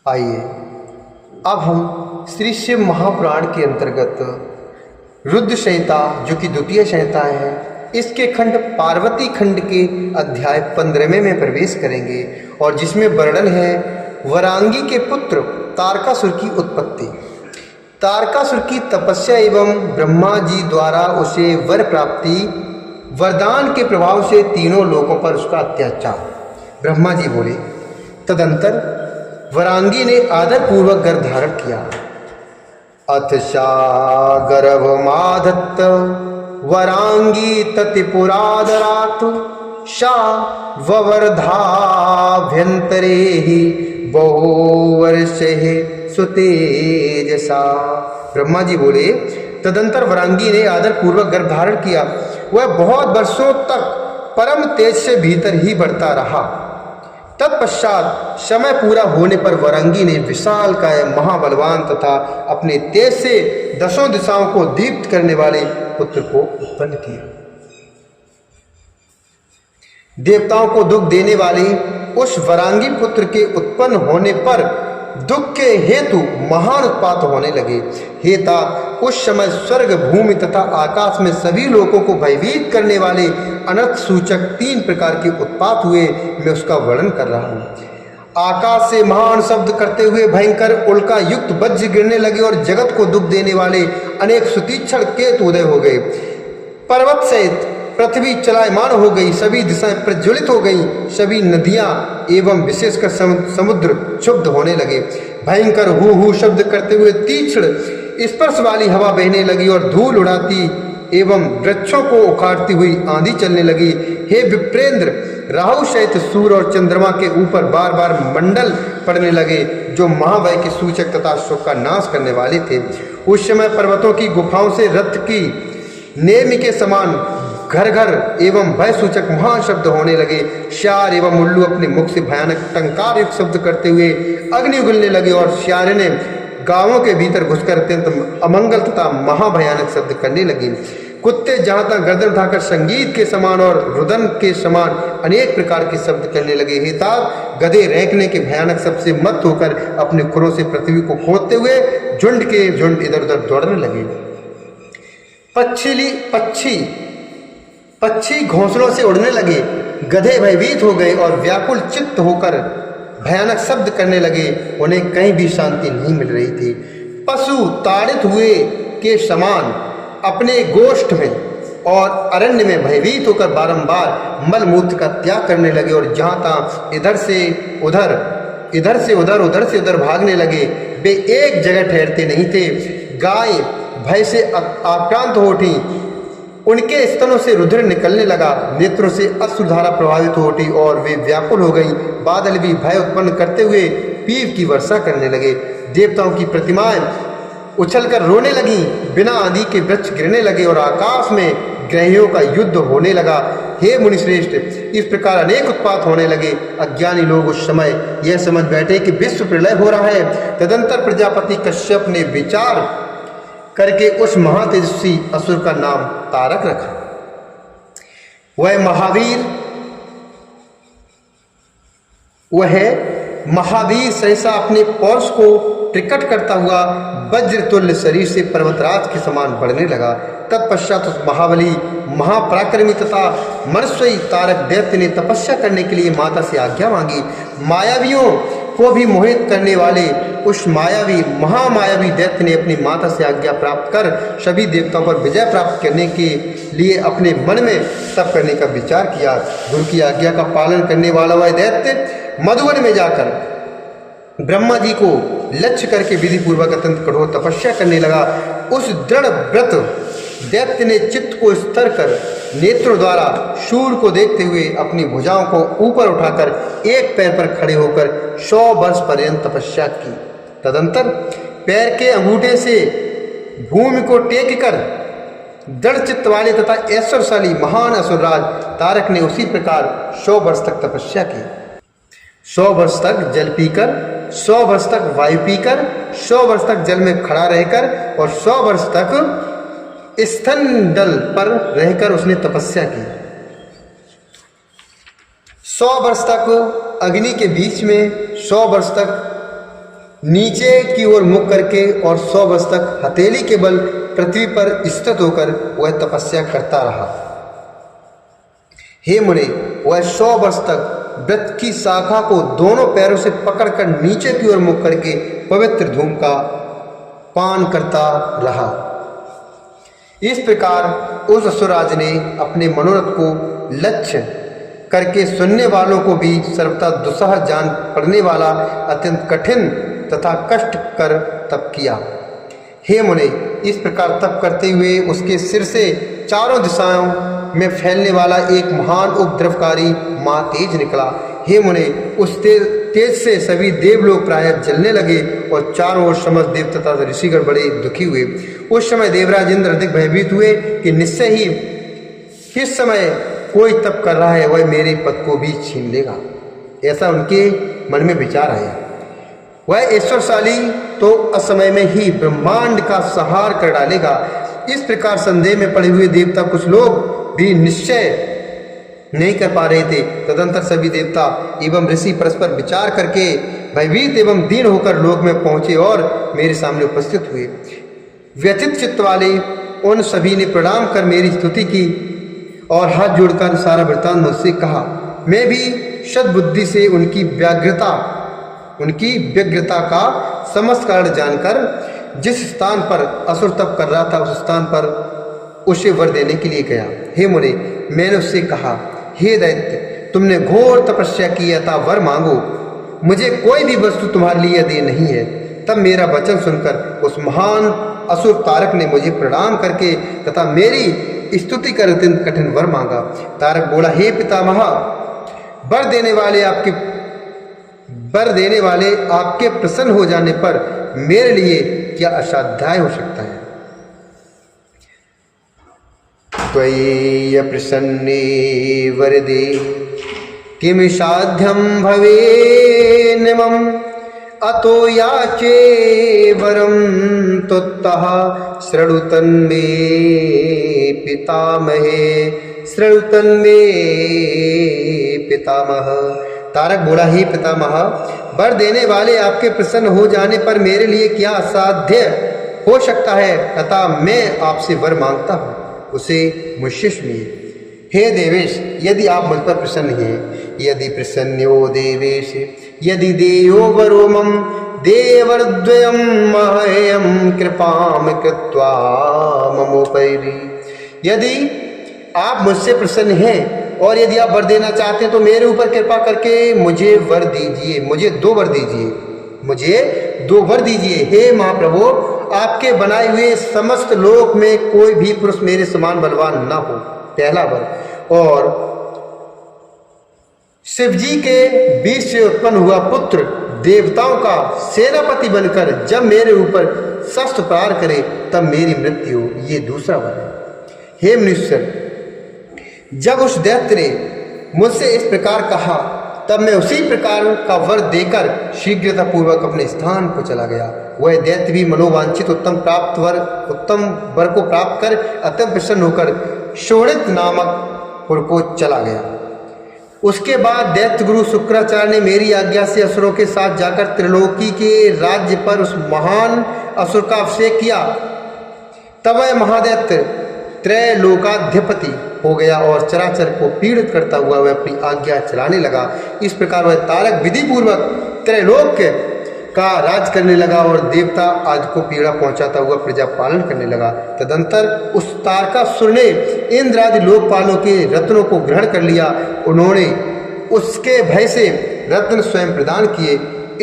आइए अब हम श्री शिव महापुराण के अंतर्गत रुद्र संहिता जो कि द्वितीय संहिता है, इसके खंड पार्वती खंड के अध्याय 15वें में प्रवेश करेंगे और जिसमें वर्णन है वरांगी के पुत्र तारकासुर की उत्पत्ति, तारकासुर की तपस्या एवं ब्रह्मा जी द्वारा उसे वर प्राप्ति, वरदान के प्रभाव से तीनों लोकों पर उसका अत्याचार। ब्रह्मा जी बोले, तदंतर वरांगी ने आदरपूर्वक गर्भ धारण किया। अथ गर्भमाधत्त वरांगी ततिपुरादरात् सा ववर्धाभ्यंतरे ही बहुवर्षे सुतेजसा। ब्रह्मा जी बोले, तदंतर वरांगी ने आदरपूर्वक गर्भ धारण किया। वह बहुत वर्षों तक परम तेज से भीतर ही बढ़ता रहा। तत्पश्चात समय पूरा होने पर वरांगी ने विशाल काय महाबलवान तथा अपने तेज से दसों दिशाओं को दीप्त करने वाले पुत्र को उत्पन्न किया। देवताओं को दुख देने वाले उस वरांगी पुत्र के उत्पन्न होने पर दुख के हेतु महान उत्पात होने लगे। हे तात, उस समय स्वर्ग, भूमि तथा आकाश में सभी लोगों को भयभीत करने वाले अनर्थ सूचक 3 प्रकार के उत्पात हुए। मैं उसका वर्णन कर रहा हूँ। आकाश से महान शब्द करते हुए भयंकर उल्का युक्त वज्र गिरने लगे और जगत को दुख देने वाले अनेक सुतीक्षण केतु उदय हो गए। पर्वत सहित पृथ्वी चलायमान हो गई, सभी दिशाएं प्रज्वलित हो गई, सभी नदियां एवं विशेषकर समुद्र क्षुब्ध होने लगे। भयंकर हू हू शब्द करते हुए तीक्ष्ण स्पर्श वाली हवा बहने लगी और धूल उड़ाती एवं वृक्षों को उखाड़ती हुई आंधी चलने लगी। हे विप्रेंद्र, राहु सहित सूर्य और चंद्रमा के ऊपर बार बार मंडल पड़ने लगे जो महाभय के सूचक तथा शोक का नाश करने वाले थे। उस समय पर्वतों की गुफाओं से रथ की नेमी के समान घर घर एवं भय सूचक महान शब्द होने लगे। श्यार एवं उल्लू अपने मुख से भयानक टंकार युक्त शब्द करते हुए अग्नि उगलने लगे और श्यार ने गांवों के भीतर घुसकर अत्यंत अमंगल तथा महाभयानक शब्द करने लगे। कुत्ते जहां तक गर्दन उठाकर संगीत के समान और रुदन के समान अनेक प्रकार के शब्द करने लगे। हे तात, गधे रेंकने के भयानक शब्द से मत होकर अपने खुरों से पृथ्वी को खोदते हुए झुंड के झुंड इधर उधर दौड़ने लगे। पक्षी घोंसलों से उड़ने लगे। गधे भयभीत हो गए और व्याकुल चित्त होकर भयानक शब्द करने लगे। उन्हें कहीं भी शांति नहीं मिल रही थी। पशु ताड़ित हुए के समान अपने गोष्ठ में और अरण्य में भयभीत होकर बारंबार मलमूत्र का त्याग करने लगे और जहां तहां इधर से उधर भागने लगे। वे एक जगह ठहरते नहीं थे। गाय भय से आक्रांत हो उठी, उनके स्तनों से रुधिर निकलने लगा, नेत्रों से अश्रुधारा प्रभावित हो उठी और वे व्याकुल हो गई। बादल भी भय उत्पन्न करते हुए पीव की वर्षा करने लगे। देवताओं की प्रतिमाएं उछलकर रोने लगी, बिना आंधी के वृक्ष गिरने लगे और आकाश में ग्रहियों का युद्ध होने लगा। हे मुनिश्रेष्ठ, इस प्रकार अनेक उत्पात होने लगे। अज्ञानी लोग उस समय यह समझ बैठे कि विश्व प्रलय हो रहा है। तदंतर प्रजापति कश्यप ने विचार करके उस महातेजस्वी असुर का नाम तारक रखा। वह महावीर सहसा अपने पौरुष को प्रकट करता हुआ वज्रतुल्य शरीर से पर्वतराज के समान बढ़ने लगा। तत्पश्चात उस महाबली, महापराक्रमी तथा मनस्वी तारक दैत्य ने तपस्या करने के लिए माता से आज्ञा मांगी। मायावियों को भी मोहित करने वाले उस महामायावी दैत्य ने अपनी माता से आज्ञा प्राप्त कर सभी देवताओं पर विजय प्राप्त करने के लिए अपने मन में तप करने का विचार किया। गुरु की आज्ञा का पालन करने वाला वह दैत्य मधुवन में जाकर ब्रह्मा जी को लक्ष्य करके विधि पूर्वक अत्यंत कठोर तपस्या करने लगा। उस दृढ़ व्रत दैत्य ने चित्त को स्थिर कर नेत्रों द्वारा सूर्य को देखते हुए अपनी भुजाओं को ऊपर उठाकर एक पैर पर खड़े होकर 100 वर्ष पर्यंत तपस्या की। तदंतर पैर के अंगूठे से भूमि को टेक कर दृढ़ चित्त वाले तथा ऐश्वर्यशाली महान असुरराज तारक ने उसी प्रकार 100 वर्ष तक तपस्या की। 100 वर्ष तक जल पीकर, 100 वर्ष तक वायु पीकर, 100 वर्ष तक जल में खड़ा रहकर और 100 वर्ष तक स्तनदल पर रहकर उसने तपस्या की। 100 वर्ष तक अग्नि के बीच में, 100 वर्ष तक नीचे की ओर मुख करके और 100 वर्ष तक हथेली के बल पृथ्वी पर स्थित होकर वह तपस्या करता रहा। हे मुने, वह 100 वर्ष तक वृक्ष की शाखा को दोनों पैरों से पकड़कर नीचे की ओर मुख करके पवित्र धूम का पान करता रहा। इस प्रकार उस असुरराज ने अपने मनोरथ को लक्ष्य करके सुनने वालों को भी सर्वथा दुस्सह जान पड़ने वाला अत्यंत कठिन तथा कष्ट कर तप किया। हे मुने, इस प्रकार तप करते हुए उसके सिर से चारों दिशाओं में फैलने वाला एक महान उपद्रवकारी महातेज निकला। हे मुने, उस तेज से सभी देवलोक प्राय जलने लगे और चारों ओर समस्त देव तथा ऋषिगण बड़े दुखी हुए। उस समय देवराज इंद्र अधिक भयभीत हुए कि निश्चय ही किस समय कोई तप कर रहा है वह मेरे पद को भी छीन लेगा। ऐसा उनके मन में विचार आया। वह ऐश्वर्यशाली तो असमय में ही ब्रह्मांड का संहार कर डालेगा। इस प्रकार संदेह में पड़े हुए देवता कुछ लोग भी निश्चय नहीं कर पा रहे थे। तदंतर सभी देवता एवं ऋषि परस्पर विचार करके भयभीत एवं दीन होकर लोक में पहुंचे और मेरे सामने उपस्थित हुए। व्यथित चित्त वाले उन सभी ने प्रणाम कर मेरी स्तुति की और हाथ जोड़कर सारा वृत्तांत मुझसे कहा। मैं भी सद्बुद्धि से उनकी व्यग्रता का समस्त कारण जानकर जिस स्थान पर असुर तप कर रहा था उस स्थान पर उसे वर देने के लिए गया। हे मुने, मैंने उससे कहा, हे दैत्य, तुमने घोर तपस्या की है, अतः वर मांगो। मुझे कोई भी वस्तु तुम्हारे लिए दे नहीं है। तब मेरा वचन सुनकर उस महान असुर तारक ने मुझे प्रणाम करके तथा मेरी स्तुति कर अत्यंत कठिन वर मांगा। तारक बोला, हे पितामह, वर देने वाले आपके प्रसन्न हो जाने पर मेरे लिए क्या असाध्याय हो सकता है। त्वयि प्रसन्ने वरदे किम साध्यं भवेन्मम अतो याचे वरम त्वत्तः शृणुतन्मे पितामह। तारक बोला, ही पितामह, वर देने वाले आपके प्रसन्न हो जाने पर मेरे लिए क्या असाध्य हो सकता है, अतः मैं आपसे वर मांगता हूँ, उसे मुझसे सुनिए। हे देवेश, यदि आप मुझ पर प्रसन्न हैं, यदि प्रसन्नो देवेश यदि देयो वरो मम देवर्द्वयं मह्यं कृपाम कृत्वा ममोपरि। यदि आप मुझसे प्रसन्न हैं और यदि आप वर देना चाहते हैं तो मेरे ऊपर कृपा करके मुझे वर दीजिए, मुझे 2 वर दीजिए। हे महाप्रभु, आपके बनाए हुए समस्त लोक में कोई भी पुरुष मेरे समान बलवान न हो, पहला वर। और शिवजी के बीच से उत्पन्न हुआ पुत्र देवताओं का सेनापति बनकर जब मेरे ऊपर शस्त्र प्रहार करे तब मेरी मृत्यु, ये दूसरा वर है। हे मनुष्य, जब उस दैत्य ने मुझसे इस प्रकार कहा तब मैं उसी प्रकार का वर देकर शीघ्रता पूर्वक अपने स्थान को चला गया। वह दैत्य भी मनोवांछित उत्तम वर को प्राप्त कर अत्यंत प्रसन्न होकर शोणित नामक पुर को चला गया। उसके बाद दैत्य गुरु शुक्राचार्य ने मेरी आज्ञा से असुरों के साथ जाकर त्रिलोकी के राज्य पर उस महान असुर का अभिषेक किया। तब वह महादैत्य त्रैलोकाधिपति हो गया और चराचर को पीड़ित करता हुआ वह अपनी आज्ञा चलाने लगा। इस प्रकार वह तारक विधि पूर्वक त्रैलोक का राज करने लगा और देवता आदि को पीड़ा पहुंचाता हुआ प्रजा पालन करने लगा। तदंतर उस तारकासुर ने इंद्र आदि लोकपालों के रत्नों को ग्रहण कर लिया। उन्होंने उसके भय से रत्न स्वयं प्रदान किए।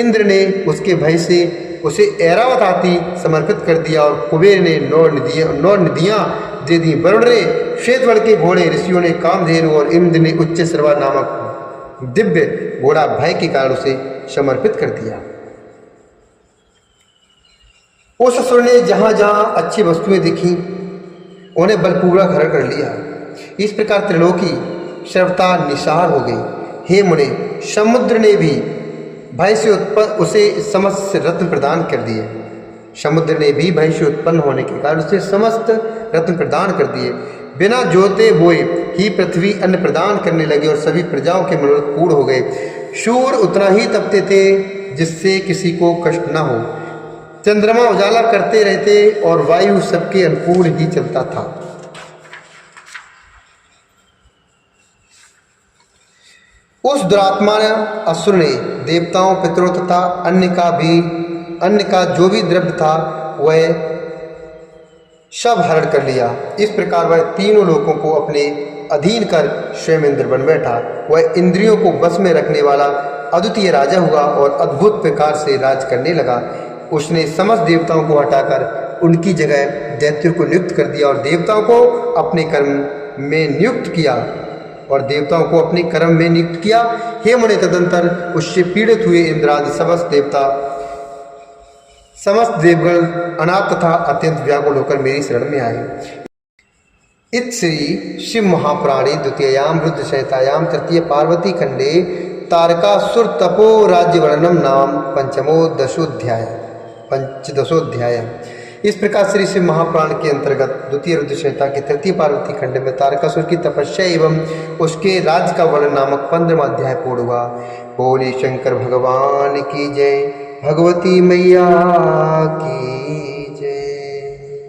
इंद्र ने उसके भय से उसे ऐरावत हाथी समर्पित कर दिया और कुबेर ने 9 नदियाँ दे दी। वरुण ने श्वेतवर्ण के घोड़े, ऋषियों ने कामधेनु और इंद्र ने उच्च श्रवा नामक दिव्य घोड़ा भय के कारण उसे समर्पित कर दिया। उस असुर ने जहाँ जहाँ अच्छी वस्तुएं दिखी उन्हें बलपूर्वक हरण कर लिया। इस प्रकार त्रिलोकी सर्वथा निसार हो गई। हे मुने, समुद्र ने भी भय से उत्पन्न उसे समस्त रत्न प्रदान कर दिए। समुद्र ने भी भय से उत्पन्न होने के कारण उसे समस्त रत्न प्रदान कर दिए। बिना जोते बोए ही पृथ्वी अन्न प्रदान करने लगे और सभी प्रजाओं के मनोरथ पूर्ण हो गए। सूर्य उतना ही तपते थे जिससे किसी को कष्ट न हो। चंद्रमा उजाला करते रहते और वायु सबके अनुकूल ही चलता था। उस दुरात्मा असुर ने देवताओं, पितरों तथा अन्य का जो भी द्रव्य था वह सब हरण कर लिया। इस प्रकार वह तीनों लोगों को अपने अधीन कर स्वयं इंद्र बन बैठा। वह इंद्रियों को बस में रखने वाला अद्वितीय राजा हुआ और अद्भुत प्रकार से राज करने लगा। उसने समस्त देवताओं को हटाकर उनकी जगह दैत्यों को नियुक्त कर दिया और देवताओं को अपने कर्म में नियुक्त किया। हे मुने, तदंतर उससे पीड़ित हुए इंद्रादि समस्त देवगण अनाथ तथा अत्यंत व्याकुल होकर मेरी शरण में आए। इत श्री शिव महापुराणे द्वितीयायां रुद्र संहितायां तृतीय पार्वती खंडे तारकासुर तपो राज्य वर्णनम नाम पंचदशोध्याय। इस प्रकार श्री शिव महापुराण के अंतर्गत द्वितीय रुद्र संहिता के तृतीय पार्वती खंड में तारकासुर की तपस्या एवं उसके राज्य का वर्णन नामक 15वां अध्याय पूर्ण हुआ। बोले शंकर भगवान की जय, भगवती मैया की